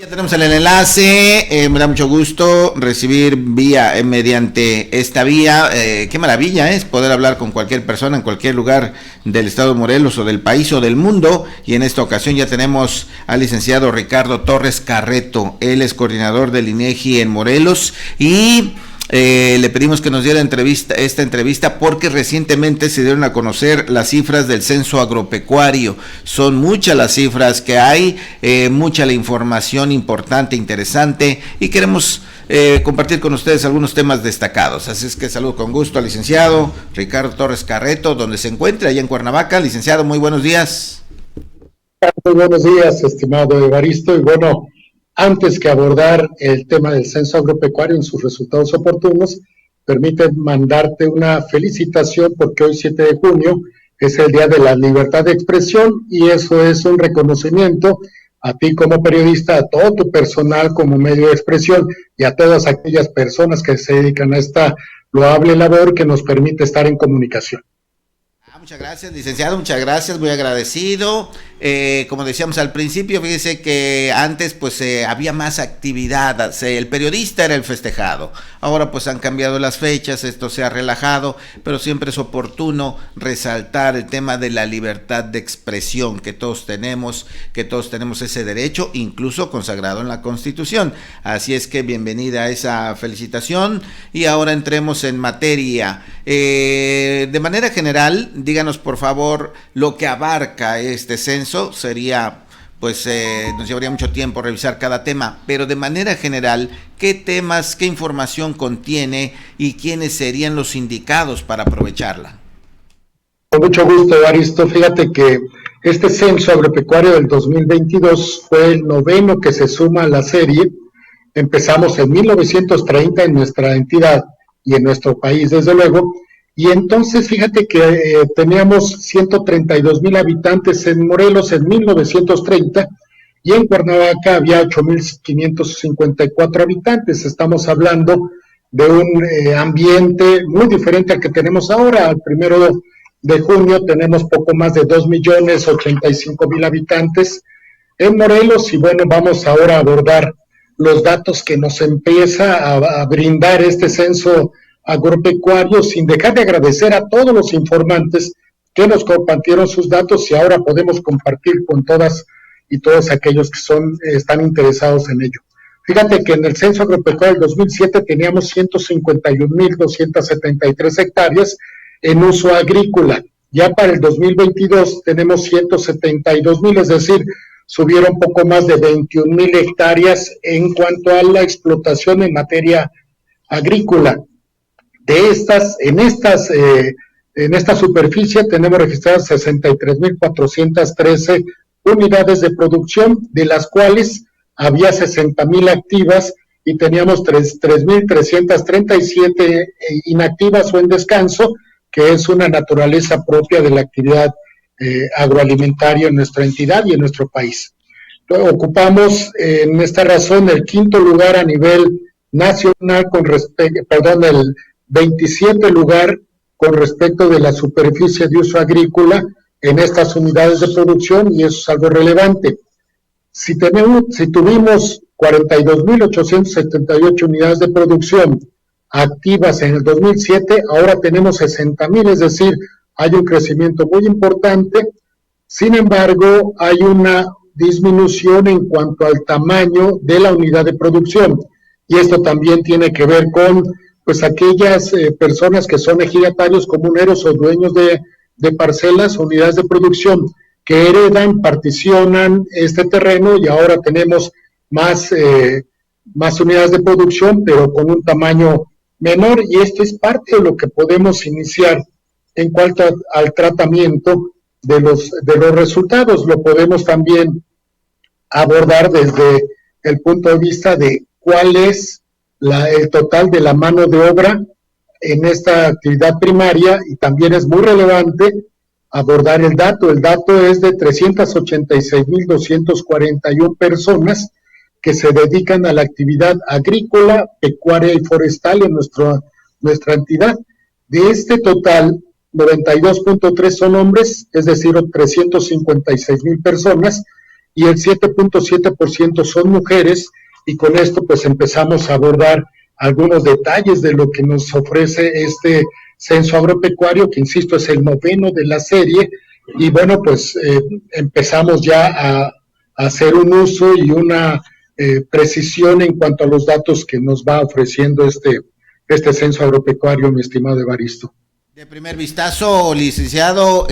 Ya tenemos el enlace, me da mucho gusto recibir mediante esta vía, qué maravilla es poder hablar con cualquier persona en cualquier lugar del estado de Morelos o del país o del mundo, y en esta ocasión ya tenemos al licenciado Ricardo Torres Carreto. Él es coordinador del INEGI en Morelos y le pedimos que nos diera esta entrevista porque recientemente se dieron a conocer las cifras del censo agropecuario. Son muchas las cifras que hay, mucha la información importante, interesante, y queremos compartir con ustedes algunos temas destacados. Así es que saludo con gusto al licenciado Ricardo Torres Carreto, donde se encuentra, allá en Cuernavaca. Licenciado, muy buenos días. Muy buenos días, estimado Evaristo, y bueno, antes que abordar el tema del censo agropecuario en sus resultados oportunos, permíteme mandarte una felicitación porque hoy 7 de junio es el Día de la Libertad de Expresión y eso es un reconocimiento a ti como periodista, a todo tu personal como medio de expresión y a todas aquellas personas que se dedican a esta loable labor que nos permite estar en comunicación. Muchas gracias, licenciado, muchas gracias, muy agradecido. Como decíamos al principio, fíjese que antes pues había más actividad, el periodista era el festejado. Ahora pues han cambiado las fechas, esto se ha relajado, pero siempre es oportuno resaltar el tema de la libertad de expresión que todos tenemos ese derecho, incluso consagrado en la Constitución. Así es que bienvenida a esa felicitación y ahora entremos en materia. De manera general, díganos por favor lo que abarca este censo. Sería, pues nos llevaría mucho tiempo revisar cada tema, pero de manera general, ¿qué temas, qué información contiene y quiénes serían los indicados para aprovecharla? Con mucho gusto, Evaristo. Fíjate que este censo agropecuario del 2022 fue el 9º que se suma a la serie. Empezamos en 1930 en nuestra entidad y en nuestro país, desde luego. Y entonces, fíjate que teníamos 132,000 habitantes en Morelos en 1930 y en Cuernavaca había 8,554 habitantes. Estamos hablando de un ambiente muy diferente al que tenemos ahora. Al 1 de junio tenemos poco más de 2,085,000 habitantes en Morelos y bueno, vamos ahora a abordar los datos que nos empieza a brindar este censo agropecuario, sin dejar de agradecer a todos los informantes que nos compartieron sus datos y ahora podemos compartir con todas y todos aquellos que están interesados en ello. Fíjate que en el censo agropecuario del 2007 teníamos 151,273 hectáreas en uso agrícola. Ya para el 2022 tenemos 172,000, es decir, subieron poco más de 21,000 hectáreas en cuanto a la explotación en materia agrícola. De en esta superficie tenemos registradas 63,413 unidades de producción, de las cuales había 60,000 activas y teníamos 3,337 inactivas o en descanso, que es una naturaleza propia de la actividad agroalimentaria en nuestra entidad y en nuestro país. Ocupamos en esta razón el 5º lugar a nivel nacional el 27 lugar con respecto de la superficie de uso agrícola en estas unidades de producción y eso es algo relevante. Si tuvimos 42,878 unidades de producción activas en el 2007, ahora tenemos 60,000, es decir, hay un crecimiento muy importante. Sin embargo, hay una disminución en cuanto al tamaño de la unidad de producción y esto también tiene que ver con pues aquellas personas que son ejidatarios comuneros o dueños de parcelas, unidades de producción, que heredan, particionan este terreno y ahora tenemos más unidades de producción, pero con un tamaño menor, y esto es parte de lo que podemos iniciar en cuanto al tratamiento de los resultados. Lo podemos también abordar desde el punto de vista de cuál es el total de la mano de obra en esta actividad primaria, y también es muy relevante abordar el dato. El dato es de 386,241 personas que se dedican a la actividad agrícola, pecuaria y forestal en nuestra entidad. De este total, 92,3 son hombres, es decir, 356,000 personas, y el 7.7% son mujeres, y con esto pues empezamos a abordar algunos detalles de lo que nos ofrece este censo agropecuario, que insisto es el 9º de la serie, y bueno, pues empezamos ya a hacer un uso y una precisión en cuanto a los datos que nos va ofreciendo este censo agropecuario, mi estimado Evaristo. De primer vistazo, licenciado,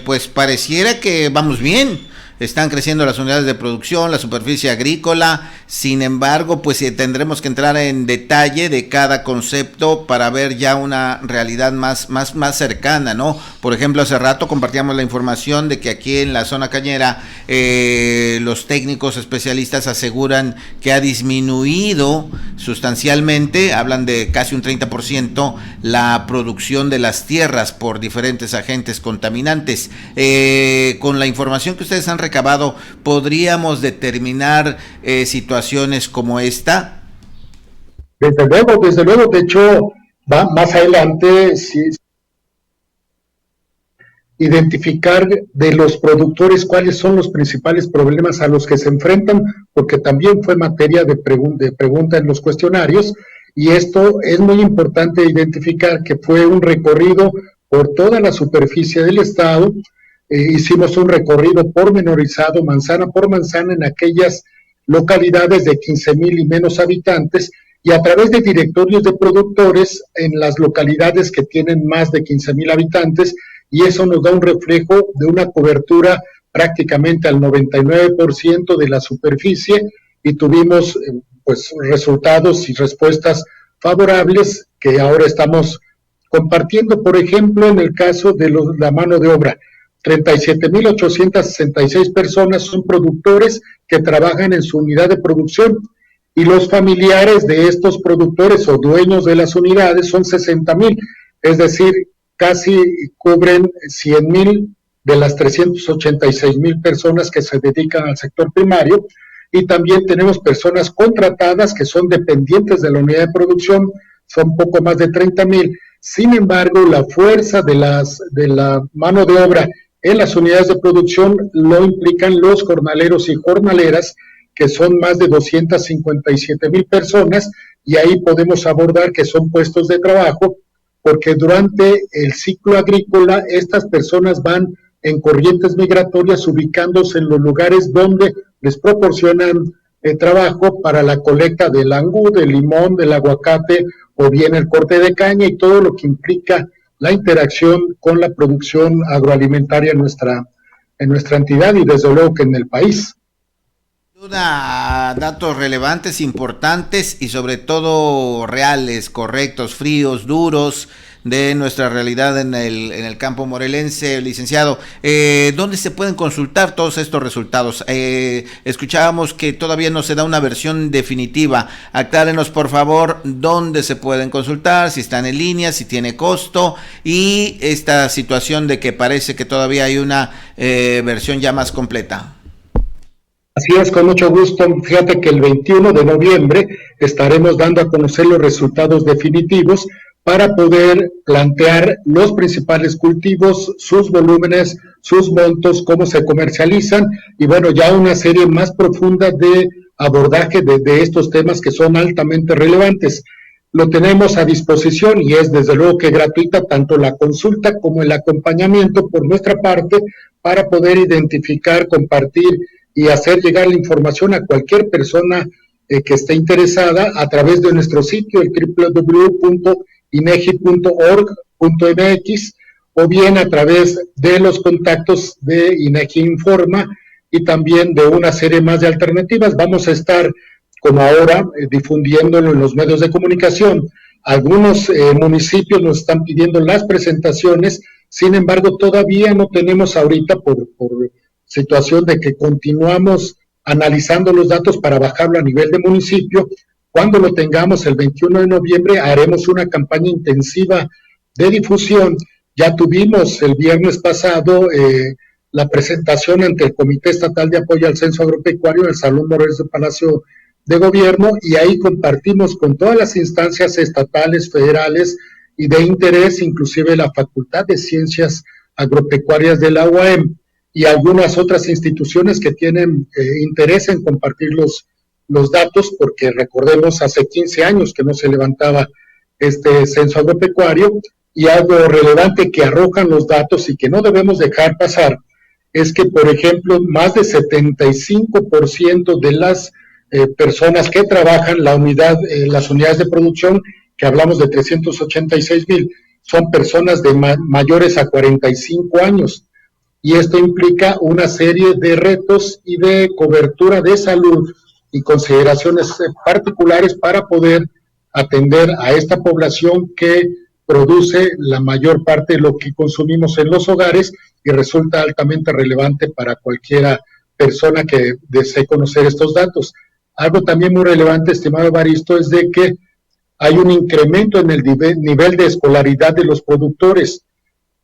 pues pareciera que vamos bien. Están creciendo las unidades de producción, la superficie agrícola. Sin embargo, pues tendremos que entrar en detalle de cada concepto para ver ya una realidad más cercana, ¿no? Por ejemplo, hace rato compartíamos la información de que aquí en la zona cañera los técnicos especialistas aseguran que ha disminuido sustancialmente, hablan de casi un 30%, la producción de las tierras por diferentes agentes contaminantes. Con la información que ustedes han recabado, ¿podríamos determinar situaciones como esta? Desde luego, de hecho, va más adelante, sí, identificar de los productores cuáles son los principales problemas a los que se enfrentan, porque también fue materia de pregunta en los cuestionarios, y esto es muy importante identificar que fue un recorrido por toda la superficie del estado. Hicimos un recorrido pormenorizado, manzana por manzana, en aquellas localidades de 15,000 y menos habitantes, y a través de directorios de productores en las localidades que tienen más de 15,000 habitantes, y eso nos da un reflejo de una cobertura prácticamente al 99% de la superficie, y tuvimos pues resultados y respuestas favorables que ahora estamos compartiendo. Por ejemplo, en el caso de la mano de obra, 37,866 personas son productores que trabajan en su unidad de producción, y los familiares de estos productores o dueños de las unidades son 60,000, es decir, casi cubren 100,000 de las 386,000 personas que se dedican al sector primario. Y también tenemos personas contratadas que son dependientes de la unidad de producción, son poco más de 30,000. Sin embargo, la fuerza de la mano de obra en las unidades de producción lo implican los jornaleros y jornaleras, que son más de 257,000 personas, y ahí podemos abordar que son puestos de trabajo, porque durante el ciclo agrícola estas personas van en corrientes migratorias ubicándose en los lugares donde les proporcionan trabajo para la colecta del angú, del limón, del aguacate, o bien el corte de caña y todo lo que implica la interacción con la producción agroalimentaria en nuestra entidad y desde luego que en el país. Datos relevantes, importantes y sobre todo reales, correctos, fríos, duros de nuestra realidad en el campo morelense, licenciado. ¿Dónde se pueden consultar todos estos resultados? Escuchábamos que todavía no se da una versión definitiva. Aclárenos, por favor, dónde se pueden consultar, si están en línea, si tiene costo, y esta situación de que parece que todavía hay una versión ya más completa. Así es, con mucho gusto. Fíjate que el 21 de noviembre estaremos dando a conocer los resultados definitivos para poder plantear los principales cultivos, sus volúmenes, sus montos, cómo se comercializan, y bueno, ya una serie más profunda de abordaje de estos temas que son altamente relevantes. Lo tenemos a disposición y es desde luego que gratuita tanto la consulta como el acompañamiento por nuestra parte para poder identificar, compartir y hacer llegar la información a cualquier persona que esté interesada a través de nuestro sitio, el www.inegi.org.mx, o bien a través de los contactos de INEGI Informa y también de una serie más de alternativas. Vamos a estar, como ahora, difundiéndolo en los medios de comunicación. Algunos municipios nos están pidiendo las presentaciones, sin embargo, todavía no tenemos ahorita por situación de que continuamos analizando los datos para bajarlo a nivel de municipio. Cuando lo tengamos el 21 de noviembre haremos una campaña intensiva de difusión. Ya tuvimos el viernes pasado la presentación ante el Comité Estatal de Apoyo al Censo Agropecuario en el Salón Morelos del Palacio de Gobierno, y ahí compartimos con todas las instancias estatales, federales y de interés, inclusive la Facultad de Ciencias Agropecuarias de la UAM. y algunas otras instituciones que tienen interés en compartir los datos, porque recordemos, hace 15 años que no se levantaba este censo agropecuario, y algo relevante que arrojan los datos y que no debemos dejar pasar es que, por ejemplo, más de 75% de las personas que trabajan las unidades de producción, que hablamos de 386,000, son personas de mayores a 45 años. Y esto implica una serie de retos y de cobertura de salud y consideraciones particulares para poder atender a esta población que produce la mayor parte de lo que consumimos en los hogares y resulta altamente relevante para cualquiera persona que desee conocer estos datos. Algo también muy relevante, estimado Evaristo, es de que hay un incremento en el nivel de escolaridad de los productores.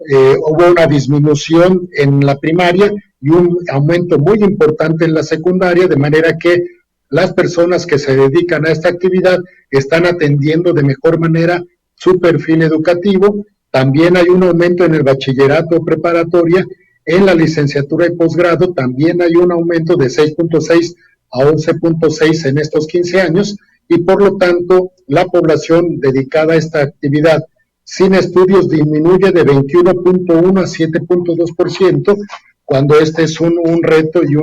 Hubo una disminución en la primaria y un aumento muy importante en la secundaria, de manera que las personas que se dedican a esta actividad están atendiendo de mejor manera su perfil educativo. También hay un aumento en el bachillerato preparatoria, en la licenciatura y posgrado también hay un aumento de 6.6 a 11.6 en estos 15 años, y por lo tanto la población dedicada a esta actividad sin estudios disminuye de 21.1 a 7.2%, cuando este es un reto y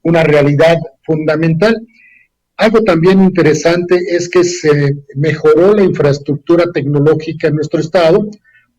una realidad fundamental. Algo también interesante es que se mejoró la infraestructura tecnológica en nuestro estado,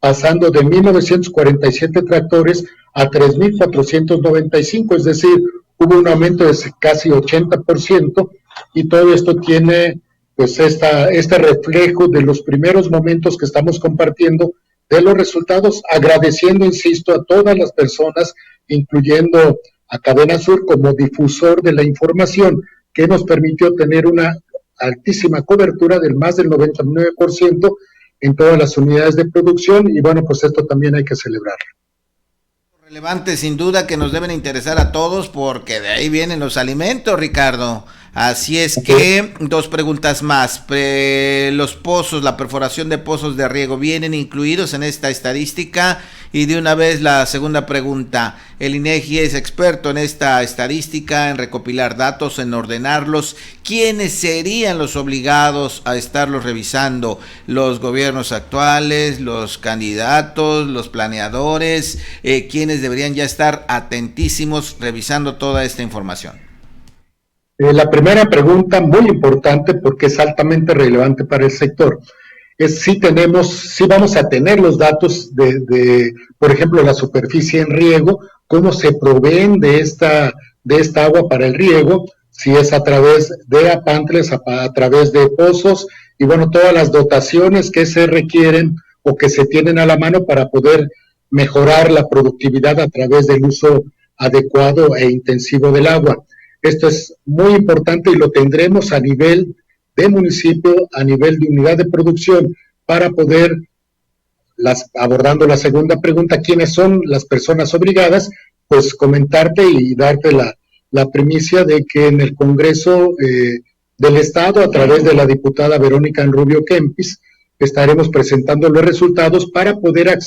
pasando de 1,947 tractores a 3,495, es decir, hubo un aumento de casi 80%, y todo esto tiene pues este reflejo de los primeros momentos que estamos compartiendo de los resultados, agradeciendo, insisto, a todas las personas, incluyendo a Cadena Sur como difusor de la información, que nos permitió tener una altísima cobertura del más del 99% en todas las unidades de producción, y bueno, pues esto también hay que celebrarlo. Relevante sin duda, que nos deben interesar a todos, porque de ahí vienen los alimentos, Ricardo. Así es que, dos preguntas más. Los pozos, la perforación de pozos de riego, ¿vienen incluidos en esta estadística? Y de una vez la segunda pregunta. El INEGI es experto en esta estadística, en recopilar datos, en ordenarlos. ¿Quiénes serían los obligados a estarlos revisando? ¿Los gobiernos actuales, los candidatos, los planeadores? ¿Quiénes deberían ya estar atentísimos revisando toda esta información? La primera pregunta, muy importante porque es altamente relevante para el sector, es si vamos a tener los datos por ejemplo, la superficie en riego, cómo se proveen de esta agua para el riego, si es a través de apantles, a través de pozos, y bueno, todas las dotaciones que se requieren o que se tienen a la mano para poder mejorar la productividad a través del uso adecuado e intensivo del agua. Esto es muy importante y lo tendremos a nivel de municipio, a nivel de unidad de producción, para poder, abordando la segunda pregunta, ¿quiénes son las personas obligadas? Pues comentarte y darte la primicia de que en el Congreso del Estado, a través de la diputada Verónica Rubio Kempis, estaremos presentando los resultados para poder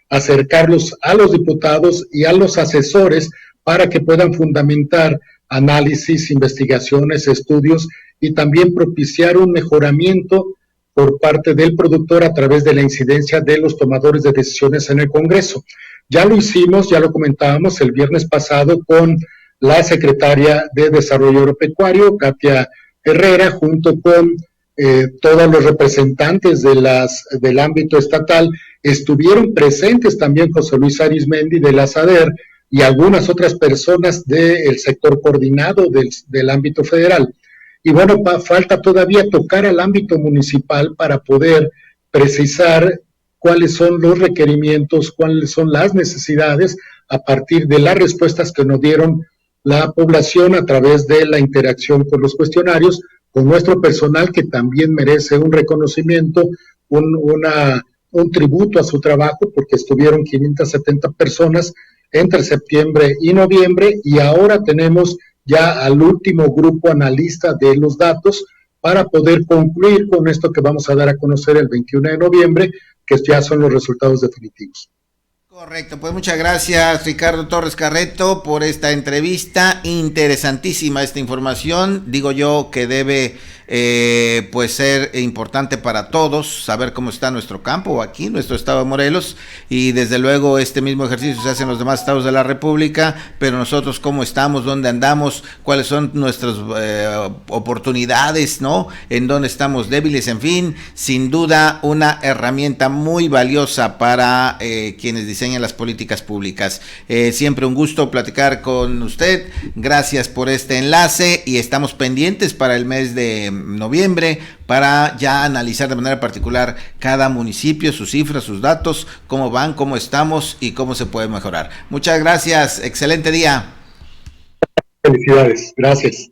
acercarlos a los diputados y a los asesores para que puedan fundamentar análisis, investigaciones, estudios y también propiciar un mejoramiento por parte del productor a través de la incidencia de los tomadores de decisiones en el Congreso. Ya lo hicimos, ya lo comentábamos el viernes pasado con la secretaria de Desarrollo Agropecuario, Katia Herrera, junto con todos los representantes del ámbito estatal. Estuvieron presentes también José Luis Arismendi de la SADER y algunas otras personas del sector coordinado del ámbito federal. Y bueno, falta todavía tocar al ámbito municipal para poder precisar cuáles son los requerimientos, cuáles son las necesidades a partir de las respuestas que nos dieron la población a través de la interacción con los cuestionarios, con nuestro personal, que también merece un reconocimiento, un tributo a su trabajo, porque estuvieron 570 personas entre septiembre y noviembre, y ahora tenemos ya al último grupo analista de los datos para poder concluir con esto que vamos a dar a conocer el 21 de noviembre, que ya son los resultados definitivos. Correcto, pues muchas gracias Ricardo Torres Carreto por esta entrevista, interesantísima esta información, digo yo que debe pues ser importante para todos saber cómo está nuestro campo aquí, nuestro estado de Morelos, y desde luego este mismo ejercicio se hace en los demás estados de la República, pero nosotros cómo estamos, dónde andamos, cuáles son nuestras oportunidades, ¿no? En dónde estamos débiles, en fin, sin duda una herramienta muy valiosa para quienes diseñan las políticas públicas. Siempre un gusto platicar con usted, gracias por este enlace y estamos pendientes para el mes de noviembre para ya analizar de manera particular cada municipio, sus cifras, sus datos, cómo van, cómo estamos y cómo se puede mejorar. Muchas gracias, excelente día. Felicidades, gracias.